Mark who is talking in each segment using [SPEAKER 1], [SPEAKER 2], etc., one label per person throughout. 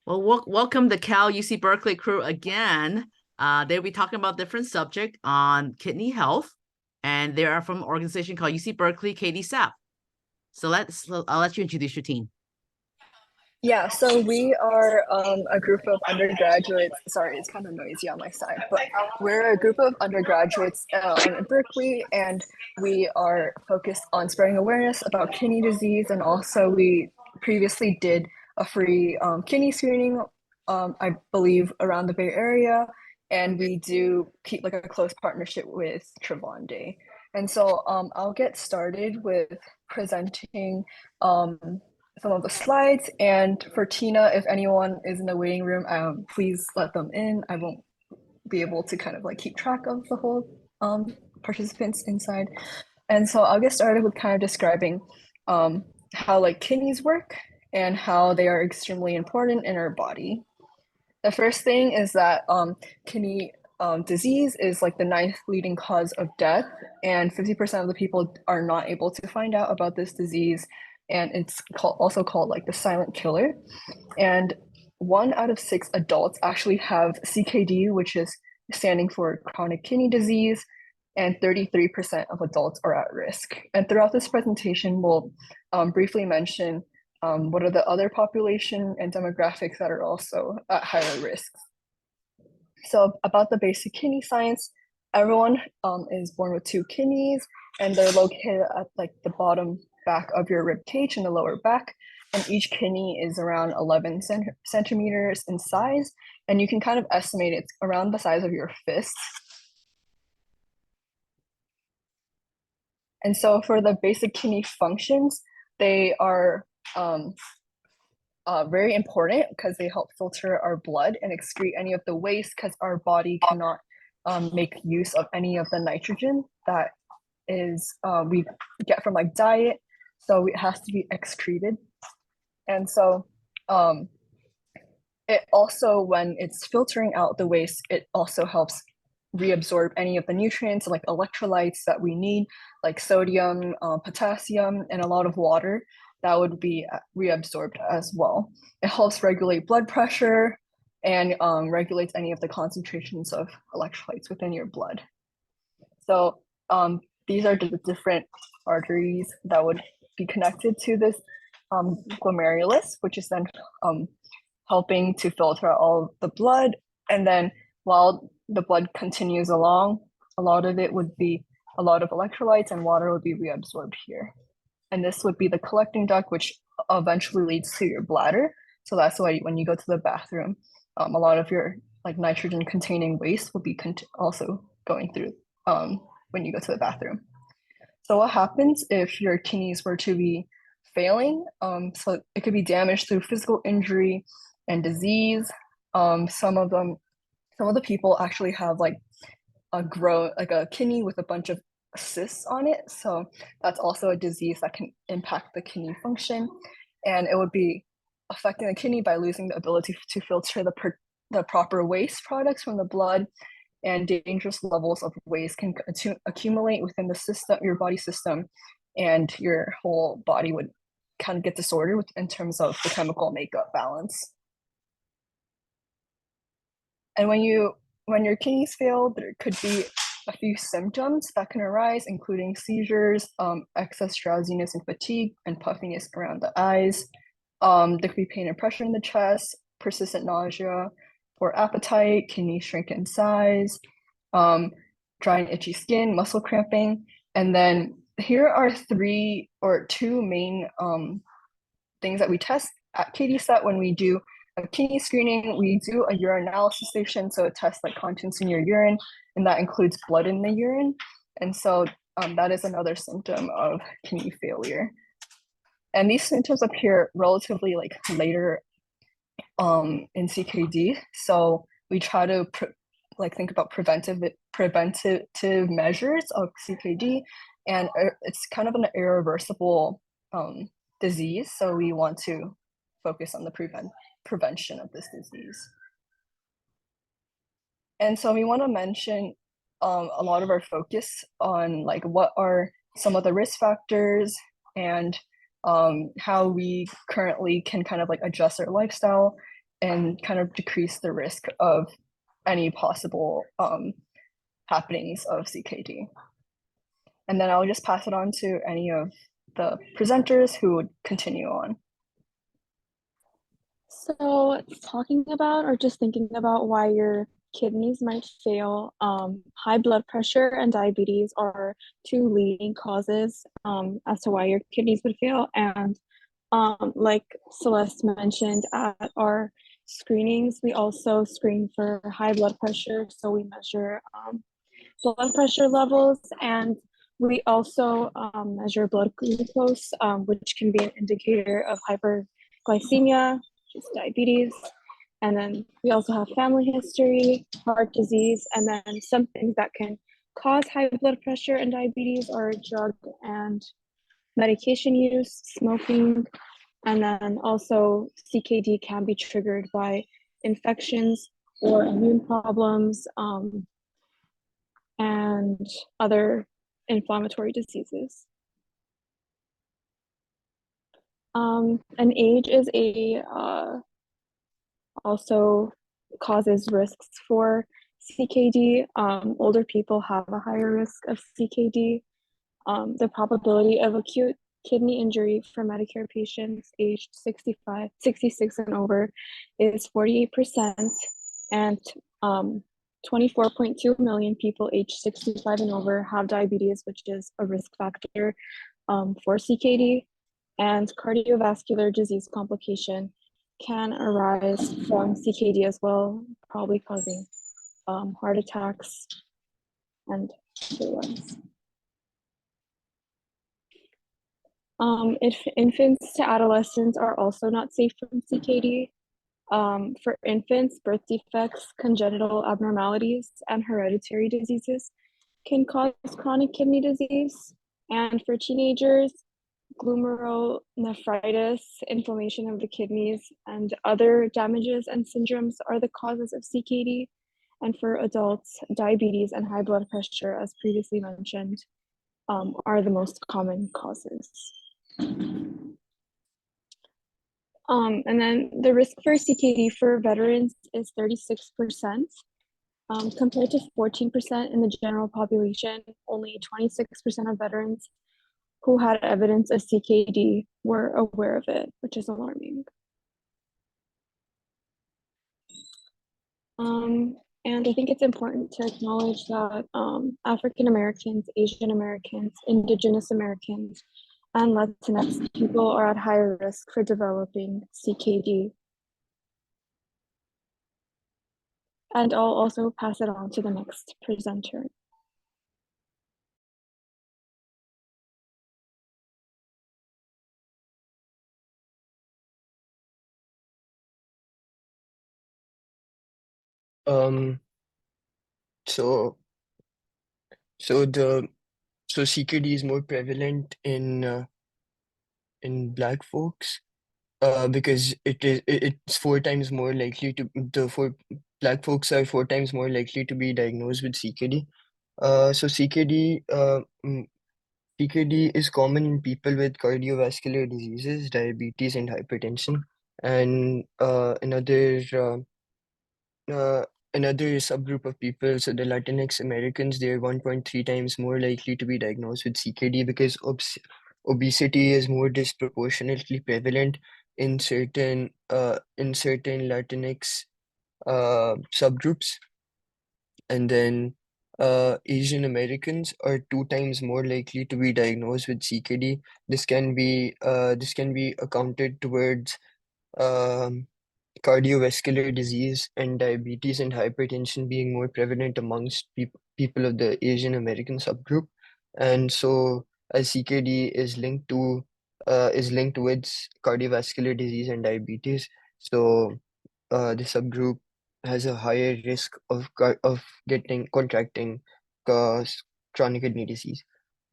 [SPEAKER 1] Well, welcome the Cal UC Berkeley crew again. They'll be talking about different subject on kidney health, and they are from an organization called UC Berkeley KD SAP. I'll let you introduce your team.
[SPEAKER 2] Yeah, so we are a group of undergraduates. Sorry, it's kind of noisy on my side, but we're a group of undergraduates in Berkeley, and we are focused on spreading awareness about kidney disease. And also, we previously did a free kidney screening, I believe, around the Bay Area, and we do keep like a close partnership with Trevande. And so I'll get started with presenting some of the slides. And for Tina, if anyone is in the waiting room, please let them in. I won't be able to kind of like keep track of the whole participants inside. And so I'll get started with kind of describing how like kidneys work and how they are extremely important in our body. The first thing is that kidney disease is like the ninth leading cause of death, and 50% of the people are not able to find out about this disease, and it's also called like the silent killer. And 1 out of 6 adults actually have CKD, which is standing for chronic kidney disease, and 33% of adults are at risk. And throughout this presentation, we'll briefly mention what are the other population and demographics that are also at higher risk. So about the basic kidney science, everyone is born with 2 kidneys, and they're located at like the bottom back of your rib cage in the lower back. And each kidney is around 11 centimeters in size, and you can kind of estimate it's around the size of your fist. And so for the basic kidney functions, they are very important because they help filter our blood and excrete any of the waste, because our body cannot make use of any of the nitrogen that is we get from like diet, so it has to be excreted. And so it also, when it's filtering out the waste, it also helps reabsorb any of the nutrients like electrolytes that we need, like sodium, potassium, and a lot of water that would be reabsorbed as well. It helps regulate blood pressure and regulates any of the concentrations of electrolytes within your blood. So these are the different arteries that would be connected to this glomerulus, which is then helping to filter all the blood. And then while the blood continues along, a lot of it would be a lot of electrolytes, and water would be reabsorbed here. And this would be the collecting duct, which eventually leads to your bladder. So that's why when you go to the bathroom, a lot of your like nitrogen containing waste will be also going through when you go to the bathroom. So what happens if your kidneys were to be failing? So it could be damaged through physical injury and disease. Some of the people actually have like a kidney with a bunch of cysts on it. So that's also a disease that can impact the kidney function, and it would be affecting the kidney by losing the ability to filter the proper waste products from the blood, and dangerous levels of waste can accumulate within the system, your body system, and your whole body would kind of get disordered in terms of the chemical makeup balance. And when your kidneys fail, there could be a few symptoms that can arise, including seizures, excess drowsiness and fatigue, and puffiness around the eyes. There could be pain and pressure in the chest, persistent nausea, poor appetite, kidney shrink in size, dry and itchy skin, muscle cramping. And then here are 2 main things that we test at KDSET when we do a kidney screening. We do a urinalysis station, so it tests like contents in your urine, and that includes blood in the urine. And so that is another symptom of kidney failure. And these symptoms appear relatively like later in CKD. So we try to think about preventive measures of CKD, and it's kind of an irreversible disease. So we want to focus on the prevention of this disease. And so we want to mention a lot of our focus on like what are some of the risk factors, and how we currently can kind of like adjust our lifestyle and kind of decrease the risk of any possible happenings of CKD. And then I'll just pass it on to any of the presenters who would continue on.
[SPEAKER 3] So talking about or just thinking about why your kidneys might fail, high blood pressure and diabetes are two leading causes as to why your kidneys would fail. And like Celeste mentioned at our screenings, we also screen for high blood pressure. So we measure blood pressure levels, and we also measure blood glucose, which can be an indicator of hyperglycemia, which is diabetes. And then we also have family history, heart disease, and then some things that can cause high blood pressure and diabetes are drug and medication use, smoking, and then also CKD can be triggered by infections or immune problems and other inflammatory diseases. And age is also causes risks for CKD. Older people have a higher risk of CKD. The probability of acute kidney injury for Medicare patients aged 66 and over is 48%, and 24.2 million people aged 65 and over have diabetes, which is a risk factor for CKD. And cardiovascular disease complication can arise from CKD as well, probably causing heart attacks and other ones. If infants to adolescents are also not safe from CKD. For infants, birth defects, congenital abnormalities, and hereditary diseases can cause chronic kidney disease. And for teenagers, glomerulonephritis, inflammation of the kidneys, and other damages and syndromes are the causes of CKD. And for adults, diabetes and high blood pressure, as previously mentioned, are the most common causes. And then the risk for CKD for veterans is 36%, compared to 14% in the general population. Only 26% of veterans who had evidence of CKD were aware of it, which is alarming. And I think it's important to acknowledge that African Americans, Asian Americans, Indigenous Americans, and Latinx people are at higher risk for developing CKD. And I'll also pass it on to the next presenter.
[SPEAKER 4] So CKD is more prevalent in Black folks, because it's 4 times more likely to Black folks are 4 times more likely to be diagnosed with CKD. So CKD is common in people with cardiovascular diseases, diabetes, and hypertension, and another subgroup of people, so the Latinx Americans, they're 1.3 times more likely to be diagnosed with CKD because obesity is more disproportionately prevalent in certain Latinx subgroups. And then Asian Americans are 2 times more likely to be diagnosed with CKD. This can be accounted towards um, cardiovascular disease and diabetes and hypertension being more prevalent amongst people of the Asian American subgroup. And so as CKD is linked with cardiovascular disease and diabetes, so the subgroup has a higher risk of contracting chronic kidney disease.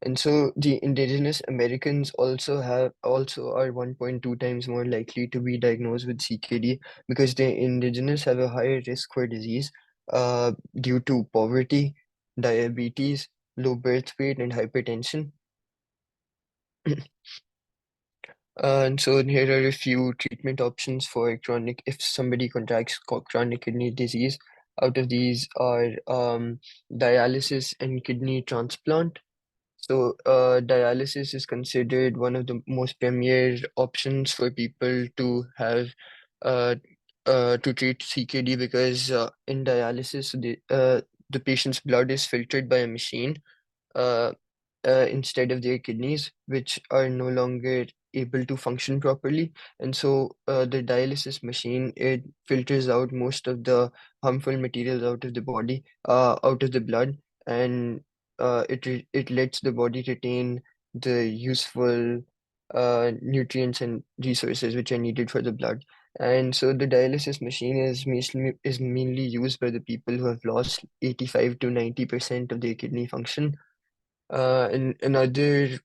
[SPEAKER 4] And so the indigenous Americans also are 1.2 times more likely to be diagnosed with CKD because the indigenous have a higher risk for disease due to poverty, diabetes, low birth weight, and hypertension. And so here are a few treatment options for chronic, if somebody contracts chronic kidney disease. Out of these are dialysis and kidney transplant. So dialysis is considered one of the most premier options for people to have uh, to treat CKD because in dialysis the patient's blood is filtered by a machine uh, instead of their kidneys, which are no longer able to function properly. And so the dialysis machine, it filters out most of the harmful materials out of the body, out of the blood, and it lets the body retain the useful nutrients and resources which are needed for the blood. And so the dialysis machine is mainly used by the people who have lost 85 to 90% of their kidney function. And another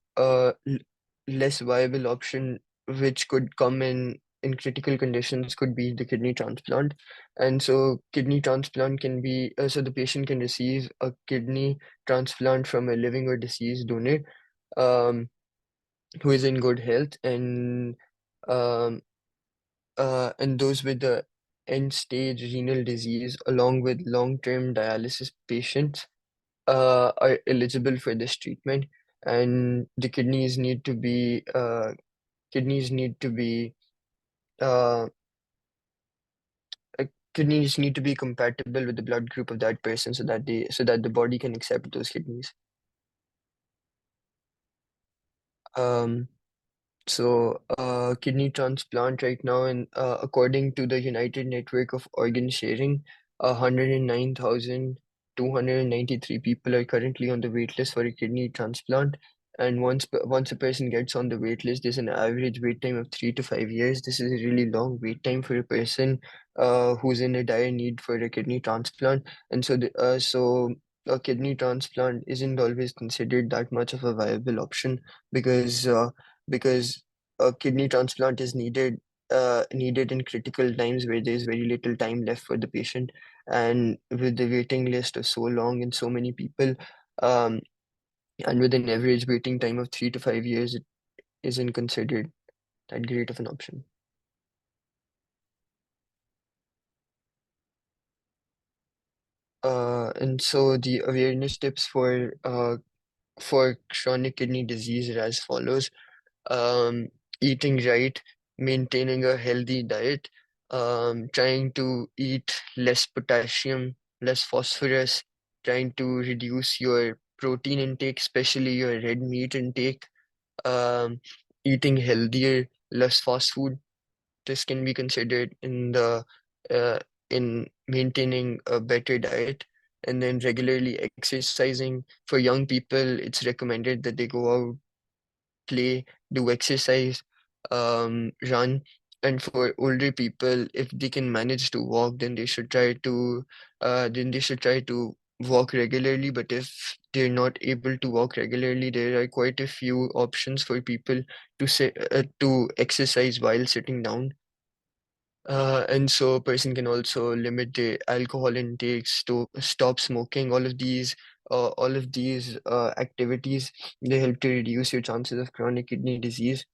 [SPEAKER 4] less viable option which could come in critical conditions could be the kidney transplant. And so kidney transplant can be so the patient can receive a kidney transplant from a living or deceased donor um, who is in good health, um, and those with the end stage renal disease along with long-term dialysis patients are eligible for this treatment, and the kidneys need to be uh, kidneys need to be compatible with the blood group of that person so that the body can accept those kidneys. Um, Kidney transplant right now, and according to the United Network of Organ Sharing, 109,293 people are currently on the wait list for a kidney transplant. And once a person gets on the wait list, there's an average wait time of 3 to 5 years. This is a really long wait time for a person who's in a dire need for a kidney transplant. And so a kidney transplant isn't always considered that much of a viable option because because a kidney transplant is needed in critical times where there's very little time left for the patient, and with the waiting list of so long and so many people, um, and with an average waiting time of 3 to 5 years, it isn't considered that great of an option. And so the awareness tips for chronic kidney disease are as follows. um, Eating right, maintaining a healthy diet, trying to eat less potassium, less phosphorus, trying to reduce your protein intake, especially your red meat intake, um, eating healthier, less fast food. This can be considered uh, in maintaining a better diet, and then regularly exercising. For young people, it's recommended that they go out, play, do exercise, run. And for older people, if they can manage to walk, then they should try to walk regularly. But if they're not able to walk regularly, there are quite a few options for people to exercise while sitting down. And so a person can also limit their alcohol intakes to stop smoking. All of these activities, they help to reduce your chances of chronic kidney disease.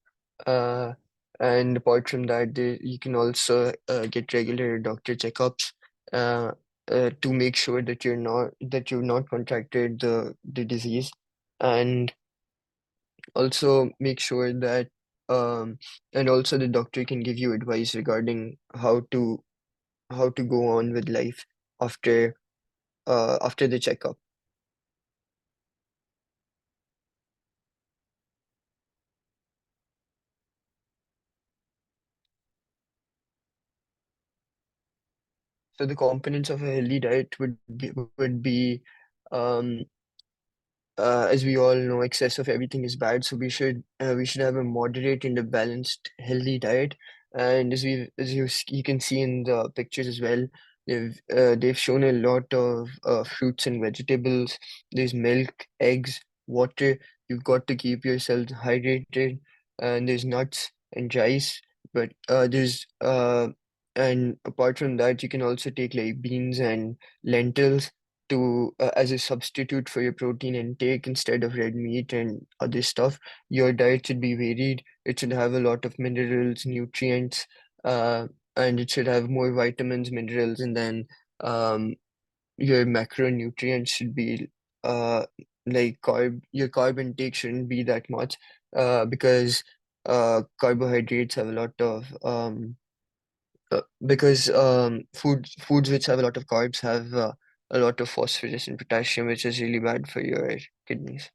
[SPEAKER 4] Uh, and apart from that, you can also get regular doctor checkups uh, to make sure that you've not contracted the disease, and also make sure that um, and also the doctor can give you advice regarding how to go on with life after after the checkup. So the components of a healthy diet would be um, as we all know, excess of everything is bad. So we should have a moderate and a balanced, healthy diet. And you can see in the pictures as well, they've shown a lot of fruits and vegetables. There's milk, eggs, water. You've got to keep yourself hydrated. And there's nuts and rice. But there's and apart from that, you can also take like beans and lentils to as a substitute for your protein intake instead of red meat and other stuff. Your diet should be varied. It should have a lot of minerals, nutrients, and it should have more vitamins, minerals, and then um, your macronutrients should be uh like your carb intake shouldn't be that much because carbohydrates have a lot of because foods which have a lot of carbs have a lot of phosphorus and potassium, which is really bad for your kidneys.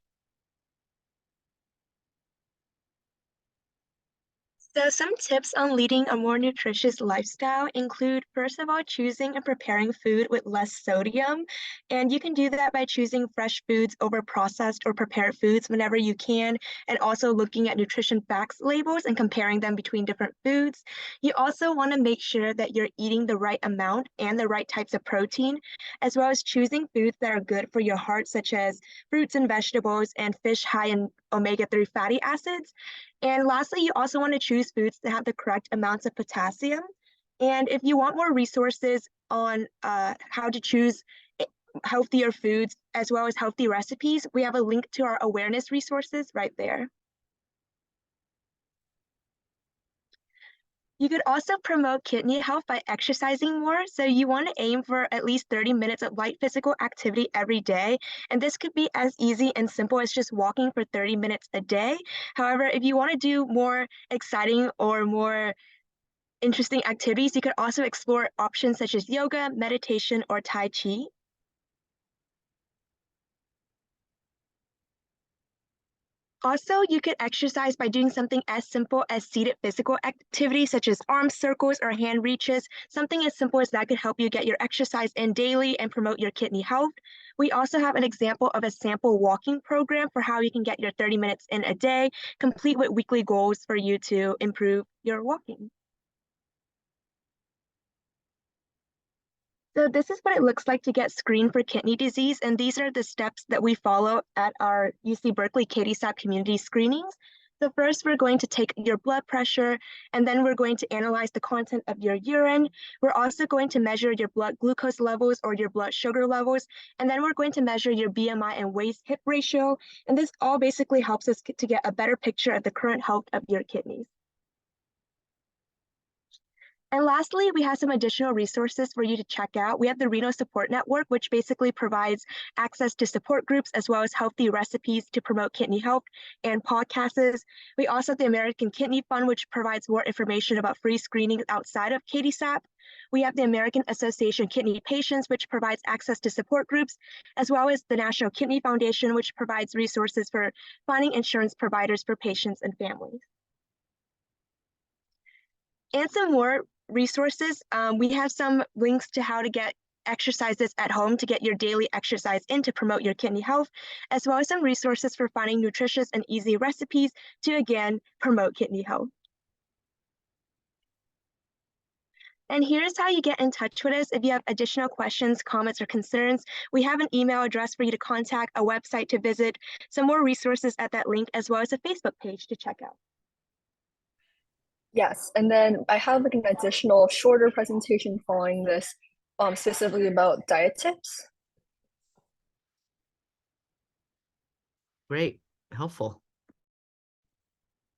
[SPEAKER 5] So some tips on leading a more nutritious lifestyle include, first of all, choosing and preparing food with less sodium. And you can do that by choosing fresh foods over processed or prepared foods whenever you can, and also looking at nutrition facts labels and comparing them between different foods. You also want to make sure that you're eating the right amount and the right types of protein, as well as choosing foods that are good for your heart, such as fruits and vegetables and fish high in omega-3 fatty acids. And lastly, you also want to choose foods that have the correct amounts of potassium. And if you want more resources on how to choose healthier foods as well as healthy recipes, we have a link to our awareness resources right there. You could also promote kidney health by exercising more. So you want to aim for at least 30 minutes of light physical activity every day. And this could be as easy and simple as just walking for 30 minutes a day. However, if you want to do more exciting or more interesting activities, you could also explore options such as yoga, meditation, or Tai Chi. Also, you could exercise by doing something as simple as seated physical activities such as arm circles or hand reaches. Something as simple as that could help you get your exercise in daily and promote your kidney health. We also have an example of a sample walking program for how you can get your 30 minutes in a day, complete with weekly goals for you to improve your walking. So this is what it looks like to get screened for kidney disease, and these are the steps that we follow at our UC Berkeley KDSAP community screenings. So first, we're going to take your blood pressure, and then we're going to analyze the content of your urine. We're also going to measure your blood glucose levels or your blood sugar levels, and then we're going to measure your BMI and waist-hip ratio, and this all basically helps us to get a better picture of the current health of your kidneys. And lastly, we have some additional resources for you to check out. We have the Renal Support Network, which basically provides access to support groups as well as healthy recipes to promote kidney health, and podcasts. We also have the American Kidney Fund, which provides more information about free screenings outside of KDSAP. We have the American Association of Kidney Patients, which provides access to support groups, as well as the National Kidney Foundation, which provides resources for finding insurance providers for patients and families. And some more resources. We have some links to how to get exercises at home to get your daily exercise in to promote your kidney health, as well as some resources for finding nutritious and easy recipes to, again, promote kidney health. And here's how you get in touch with us if you have additional questions, comments, or concerns. We have an email address for you to contact, a website to visit, some more resources at that link, as well as a Facebook page to check out.
[SPEAKER 2] Yes, and then I have like an additional shorter presentation following this, specifically about diet tips.
[SPEAKER 1] Great, helpful.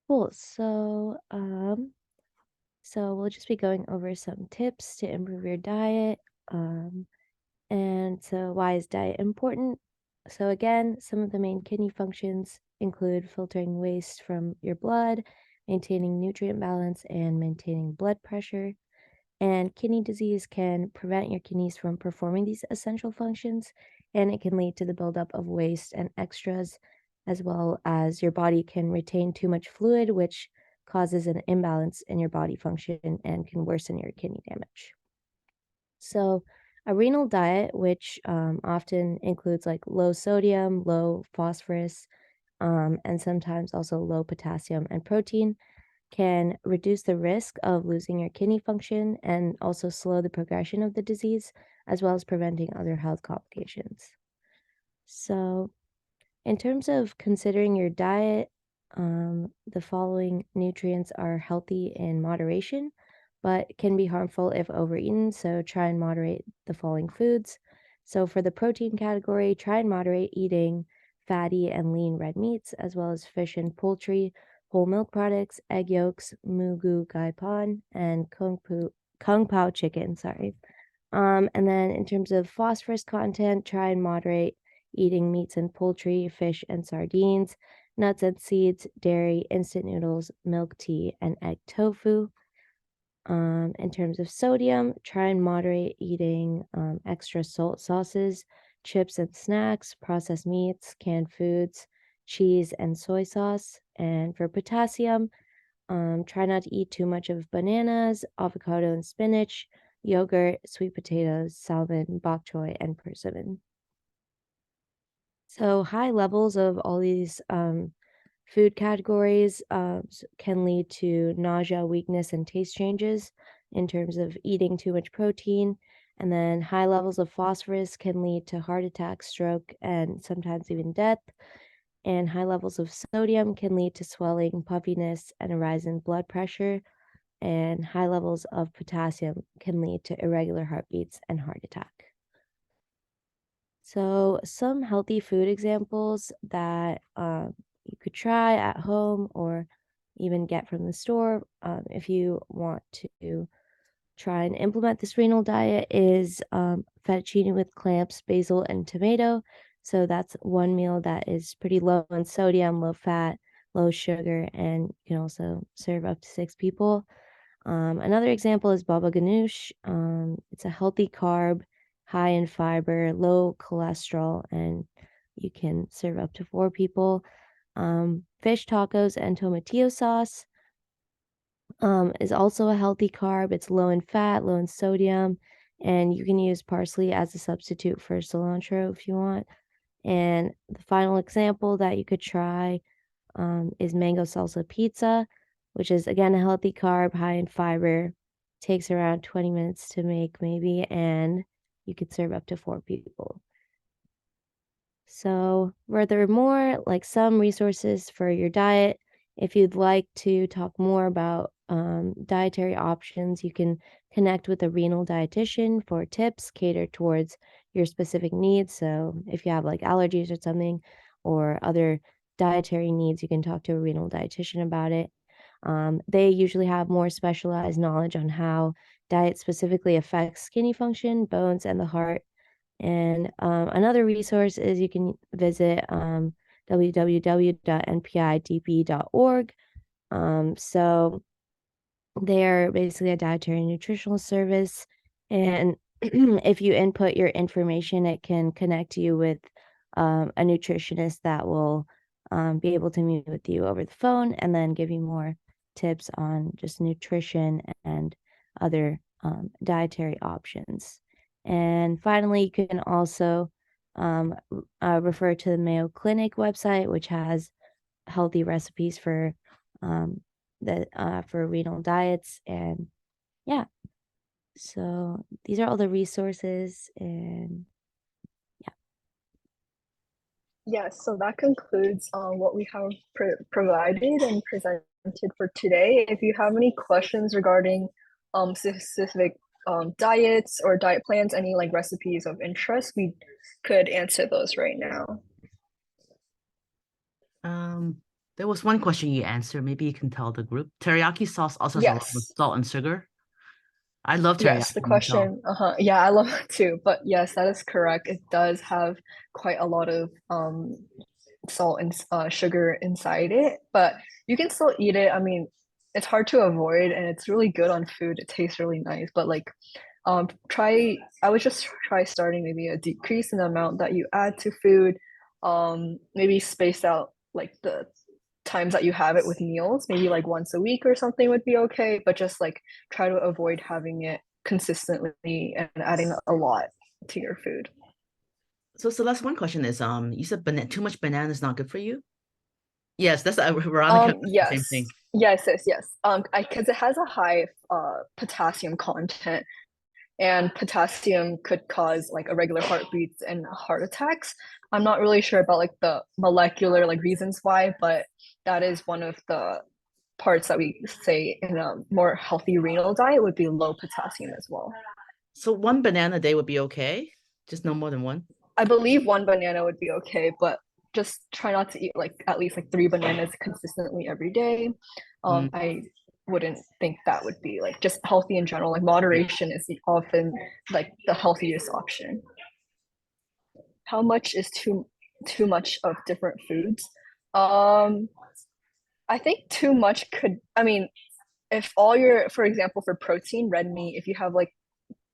[SPEAKER 6] Cool. So we'll just be going over some tips to improve your diet. And so why is diet important? So again, some of the main kidney functions include filtering waste from your blood, maintaining nutrient balance, and maintaining blood pressure. And kidney disease can prevent your kidneys from performing these essential functions, and it can lead to the buildup of waste and extras, as well as your body can retain too much fluid, which causes an imbalance in your body function and can worsen your kidney damage. So a renal diet, which often includes like low sodium, low phosphorus, and sometimes also low potassium and protein, can reduce the risk of losing your kidney function and also slow the progression of the disease, as well as preventing other health complications. So in terms of considering your diet, the following nutrients are healthy in moderation, but can be harmful if overeaten. So try and moderate the following foods. So for the protein category, try and moderate eating fatty and lean red meats, as well as fish and poultry, whole milk products, egg yolks, mugu gai pan, and kung pao chicken, sorry. And then in terms of phosphorus content, try and moderate eating meats and poultry, fish and sardines, nuts and seeds, dairy, instant noodles, milk tea, and egg tofu. In terms of sodium, try and moderate eating extra salt sauces, chips and snacks, processed meats, canned foods, cheese, and soy sauce. And for potassium, try not to eat too much of bananas, avocado and spinach, yogurt, sweet potatoes, salmon, bok choy, and persimmon. So high levels of all these food categories can lead to nausea, weakness, and taste changes in terms of eating too much protein. And then high levels of phosphorus can lead to heart attack, stroke, and sometimes even death. And high levels of sodium can lead to swelling, puffiness, and a rise in blood pressure. And high levels of potassium can lead to irregular heartbeats and heart attack. So some healthy food examples that you could try at home or even get from the store if you want to try and implement this renal diet is fettuccine with clamps, basil, and tomato. So that's one meal that is pretty low in sodium, low fat, low sugar, and you can also serve up to 6 people. Another example is baba ganoush. It's a healthy carb, high in fiber, low cholesterol, and you can serve up to 4 people. Fish tacos and tomatillo sauce is also a healthy carb. It's low in fat, low in sodium, and you can use parsley as a substitute for cilantro if you want. And the final example that you could try is mango salsa pizza, which is again a healthy carb, high in fiber, takes around 20 minutes to make maybe, and you could serve up to 4 people. So furthermore, like some resources for your diet, if you'd like to talk more about dietary options, you can connect with a renal dietitian for tips catered towards your specific needs. So if you have like allergies or something or other dietary needs, you can talk to a renal dietitian about it. They usually have more specialized knowledge on how diet specifically affects kidney function, bones, and the heart. And another resource is you can visit www.npidp.org. So they're basically a dietary nutritional service. And if you input your information, it can connect you with a nutritionist that will be able to meet with you over the phone and then give you more tips on just nutrition and other dietary options. And finally, you can also refer to the Mayo Clinic website, which has healthy recipes for for renal diets. And yeah, so these are all the resources. And
[SPEAKER 2] Yes, so that concludes what we have provided and presented for today. If you have any questions regarding specific diets or diet plans, any like recipes of interest, we could answer those right now.
[SPEAKER 1] There was one question you answered. Maybe you can tell the group. Teriyaki sauce also has a lot of
[SPEAKER 2] Yes.
[SPEAKER 1] salt and sugar. I love teriyaki.
[SPEAKER 2] Yes, the
[SPEAKER 1] myself.
[SPEAKER 2] question, yeah, I love it too. But yes, that is correct. It does have quite a lot of salt and sugar inside it, but you can still eat it. I mean, it's hard to avoid and it's really good on food. It tastes really nice, but like I would just try starting maybe a decrease in the amount that you add to food. Maybe space out like the times that you have it with meals, maybe like once a week or something would be okay, but just like try to avoid having it consistently and adding a lot to your food.
[SPEAKER 1] So Celeste, one question is, you said too much banana is not good for you? Yes, that's Veronica. Same thing.
[SPEAKER 2] Yes. Because it has a high potassium content, and potassium could cause like irregular heartbeats and heart attacks. I'm not really sure about like the molecular like reasons why, but that is one of the parts that we say in a more healthy renal diet would be low potassium as well.
[SPEAKER 1] So one banana a day would be okay Just no more than one?
[SPEAKER 2] I believe one banana would be okay, but just try not to eat like at least like 3 bananas consistently every day. I wouldn't think that would be like just healthy in general. Like moderation is often like the healthiest option. How much is too much of different foods? I think too much could, I mean, if all your, for example, for protein, red meat, if you have like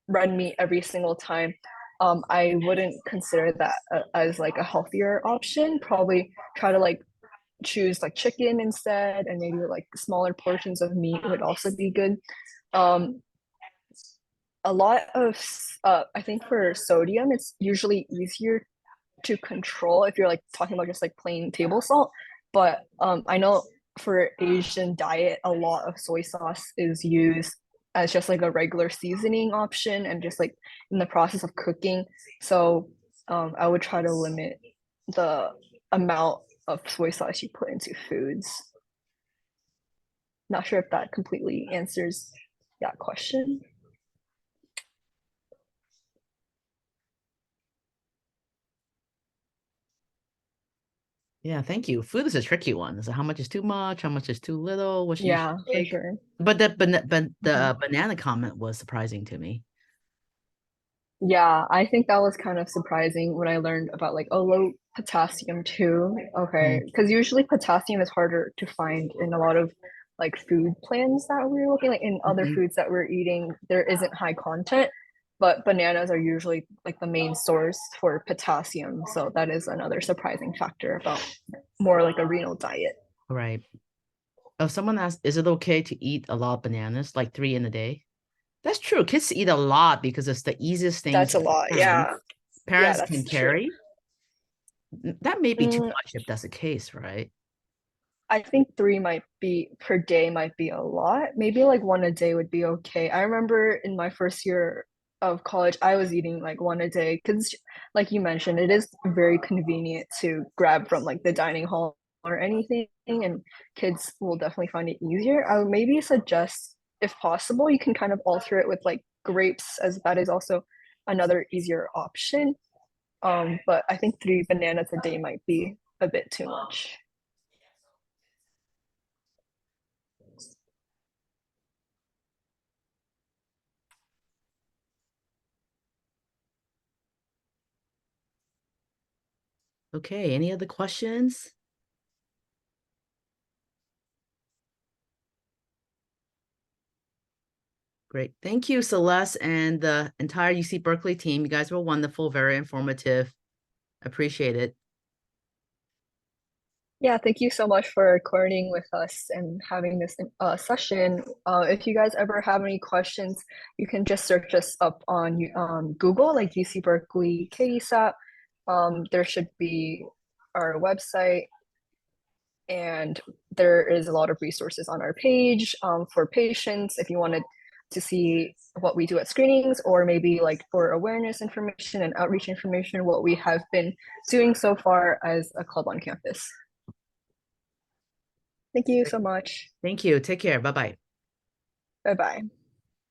[SPEAKER 2] red meat every single time, I wouldn't consider that as like a healthier option. Probably try to like choose like chicken instead, and maybe like smaller portions of meat would also be good. Um, a lot of I think for sodium, it's usually easier to control if you're like talking about just like plain table salt. But I know for Asian diet, a lot of soy sauce is used as just like a regular seasoning option and just like in the process of cooking. So I would try to limit the amount of soy sauce you put into foods. Not sure if that completely answers that question.
[SPEAKER 1] Yeah, thank you. Food is a tricky one. So how much is too much? How much is too little? What should you
[SPEAKER 2] Yeah, for
[SPEAKER 1] take?
[SPEAKER 2] sure.
[SPEAKER 1] But the banana comment was surprising to me.
[SPEAKER 2] Yeah, I think that was kind of surprising when I learned about like, oh, low potassium too. Okay, because usually potassium is harder to find in a lot of like food plans that we're looking like in other foods that we're eating, there isn't high content, but bananas are usually like the main source for potassium. So that is another surprising factor about more like a renal diet.
[SPEAKER 1] Right. Oh, someone asked, is it okay to eat a lot of bananas, like 3 in a day? That's true. Kids eat a lot because it's the easiest thing
[SPEAKER 2] That's a lot. Yeah.
[SPEAKER 1] parents
[SPEAKER 2] that's
[SPEAKER 1] can
[SPEAKER 2] true.
[SPEAKER 1] carry. That may be too
[SPEAKER 2] Mm,
[SPEAKER 1] much if that's the case, right?
[SPEAKER 2] I think 3 might be per day might be a lot. Maybe like 1 a day would be okay. I remember in my first year of college, I was eating like 1 a day because, like you mentioned, it is very convenient to grab from like the dining hall or anything, and kids will definitely find it easier. I would maybe suggest, if possible, you can kind of alter it with like grapes, as that is also another easier option. But I think 3 bananas a day might be a bit too much.
[SPEAKER 1] Okay, any other questions? Great. Thank you, Celeste, and the entire UC Berkeley team. You guys were wonderful, very informative. Appreciate it.
[SPEAKER 2] Yeah, thank you so much for coordinating with us and having this session. If you guys ever have any questions, you can just search us up on Google, like UC Berkeley KDSAP. There should be our website, and there is a lot of resources on our page for patients if you wanted to see what we do at screenings, or maybe like for awareness information and outreach information, what we have been doing so far as a club on campus. Thank you so much.
[SPEAKER 1] Thank you. Take care. Bye-bye.
[SPEAKER 2] Bye-bye.